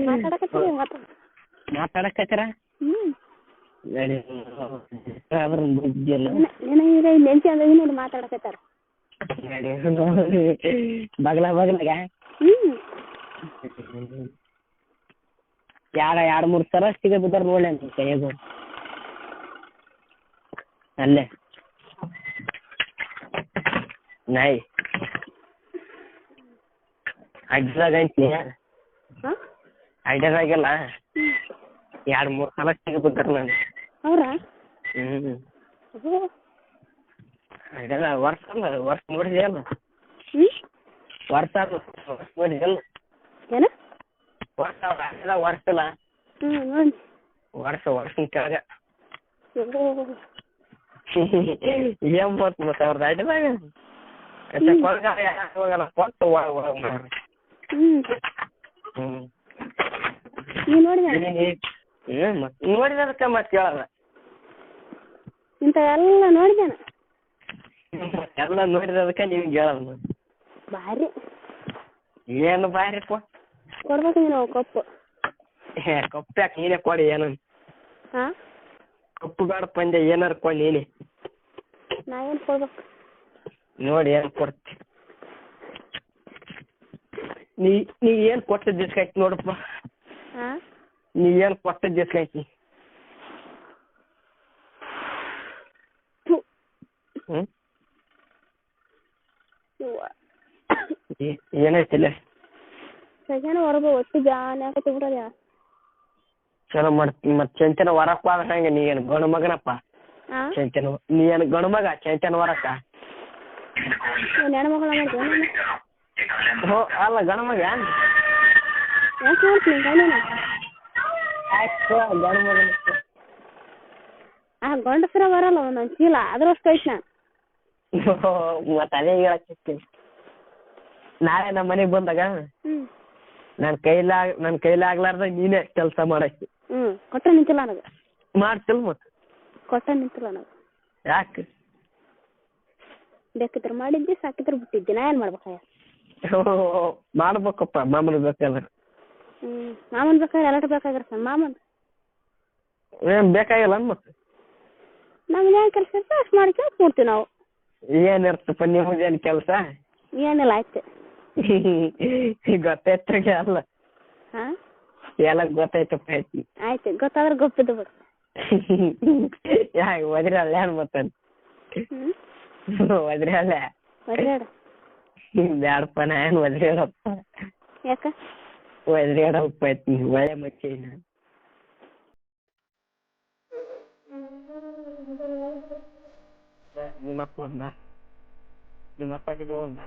ಮಾತಾಡಕತ್ತೀರಿ ಮಾತಾಡಕತ್ತೀರ ಹ್ಮ್ ನಡಿ ಅದ್ರ ಬುದ್ಧಿಯಲ್ಲ ನಿನಗೆ ನೆನ್ಸಿ ಅಂದ್ರೆ ನೋಡಿ ಮಾತಾಡಕತ್ತಾರ ನಡಿ ಬಗಲಾಗ ಹ್ಮ್ ಎರಡು ಮೂರು ಸರ ಸಿಗ ಬಿದ್ದಾರ ನೋಡ್ಲಿ ಅಂತ ಕೈಯಾಗ ಅಲ್ಲೇ ನಾಯಿ ಅಡ್ಡದಾಗ ಐತಿ ಅಡ್ಡದಾಗೆಲ್ಲ ಎರಡು ಮೂರು ಸಲ ಸಿಗ ಬಿದ್ದಾರ ನಾನು ಅವ್ರಾ ಅದೆಲ್ಲ ವರ್ಷ ಅಲ್ಲ ವರ್ಷ ನೋಡಿದೆಯಲ್ಲ ವರ್ಷ ನೋಡಿದೆಲ್ಲ ಏನ ವರ್ಷ ಅದೆಲ್ಲ ವರ್ಷ ಇಲ್ಲ ನೋಡಿ ವರ್ಷ ಕೆಳಗೆ ಏನ್ ಬಂತು ಮತ್ತೆ ಅವ್ರದ್ದು ಅಡ್ಡದಾಗ ಹೋಗಲ್ಲ ಕೊಟ್ಟು ಒಳಗೆ ಮಾಡ್ರಿ ನೀ ನೋಡಿದ ನೋಡಿದದಕ್ಕೆ ಮತ್ತೆ ಕೇಳಲ್ಲ ಇಂಥ ಎಲ್ಲ ನೋಡಿದೇನ ಎಲ್ಲ ನೋಡಿದದಕ್ಕೆ ನಿಮ್ಗೆ ಹೇಳಲ್ಲ ಭಾರಿ ಏನು ಬಾರಿಪ್ಪ ಕೊಡ್ಬೇಕು ನೀನು ಕಪ್ಪು ಕಪ್ಪು ಯಾಕೆ ನೀನೇ ಕೊಡಿ ಏನು ಹಾಂ ಕಪ್ಪು ಬೇಡ ಪಂದ್ಯ ಏನಾರು ಕೊಡಿ ನೀನೆ ನಾ ಏನು ಕೊಡ್ಬೇಕು ನೋಡಿ ಏನು ಕೊಡ್ತಿ ನೀ ಏನು ಕೊಟ್ಟಿದ್ದ ದಿಸ್ಕೈತಿ ನೋಡಪ್ಪ ಹಾಂ ನೀ ಏನು ಕೊಟ್ಟಿದ್ದ ದಿಸ್ಕೈತಿ ಹ್ಞೂ ಏನೈತಿಲ್ಲ ಸಜಾನ ಹೊರಬ ಒಟ್ಟು ಜಾನೆ ಆಗತ್ತೆ ಬಿಡೋದ ಚಲೋ ಮಾಡ್ತೀನಿ ಮತ್ತೆ ಚಂಚನ ಹೊರಕ್ಕೆ ಹೋದ ಹಂಗೆ ನೀ ಏನು ಗಂಡು ಮಗನಪ್ಪ ಚಂಚನ ನೀ ಏನು ಗಂಡು ಮಗ ಚಂಚನ ಹೊರಕ್ಕ ಹೆಣ್ಮಕ್ಳ ಹೋ ಅಲ್ಲ ಗಂಡು ಮಗ ಯಾಕೆ ಹೇಳ್ತೀನಿ ಗಂಡನ ಗಂಡು ಮಗನ ಗಂಡಸ್ರ ಬರಲ್ಲ ಒಂದೊಂದು ಚೀಲ ಅದ್ರಷ್ಟು ಐತಿ ನಾನು ಮತ್ತೆ ಅದೇ ಹೇಳಕ್ಕಿರ್ತೀನಿ ನಾಳೆ ನಮ್ಮ ಮನೆಗೆ ಬಂದಾಗ ನನ್ನ ಕೈಲಿ ಆಗ್ಲಾರ್ದಾಗ ನೀನೇ ಕೆಲಸ ಮಾಡಕ್ಕೆ ಕೊಟ್ಟ ನಿಂತಿಲ್ಲ ನನಗೆ ಮಾಡ್ತಿಲ್ಲ ಮತ್ತೆ ಕೊಟ್ಟ ನಿಂತಿಲ್ಲ ನನಗೆ ಯಾಕೆ ಬೇಕಿದ್ರೆ ಮಾಡಿದ್ದೆ ಸಾಕಿದ್ರೆ ಬಿಟ್ಟಿದ್ದೆ ನಾ ಏನು ಮಾಡ್ಬೇಕಾಯ ಮಾಡ್ಬೇಕಪ್ಪ ಮಾಮೂಲಿ ಬೇಕಲ್ಲ ಮಾಮನ್ ಬೇಕಾದ್ರೆ ಎಲ್ಲಟ ಬೇಕಾಗಿರ್ತಾನೆ ಮಾಮನ್ ಏನು ಬೇಕಾಗಿಲ್ಲ ಮತ್ತೆ ನಮ್ಗೆ ಏನು ಕೆಲಸ ಇರ್ತದೆ ಅಷ್ಟು ಮಾಡ್ಕೊಂಡು ಕೂಡ್ತೀವಿ ನಾವು ಏನಿರ್ತಪ್ಪ ನಿಮ್ದೇನು ಕೆಲಸ ಏನಿಲ್ಲ ಆಯ್ತು ಗೊತ್ತಾಯ್ತಾಗ ಅಲ್ಲ ಹಾಂ ಎಲ್ಲ ಗೊತ್ತಾಯ್ತಪ್ಪ ಆಯ್ತು ಗೊತ್ತಾದ್ರೆ ಗೊತ್ತಿದ್ದು ಬಿಡು ಯಾಕೆ ಒದ್ರಿ ಅಲ್ಲ ಏನು ಮತ್ತೆ ಒದ್ರಿ ಅಲ್ಲ ಒದ್ರಾಡ ಬ್ಯಾಡಪ್ಪ ನಾ ಏನು ಒದ್ರಾಡಪ್ಪ ಯಾಕ ಒದ್ರಾಡಪ್ಪ ಐತಿ ಒಳ್ಳೆ ಮಚ್ಚಿ ನಾನು ನಿಮ್ಮಪ್ಪ ಒಂದ ನಿಮ್ಮಪ್ಪ ಒಂದ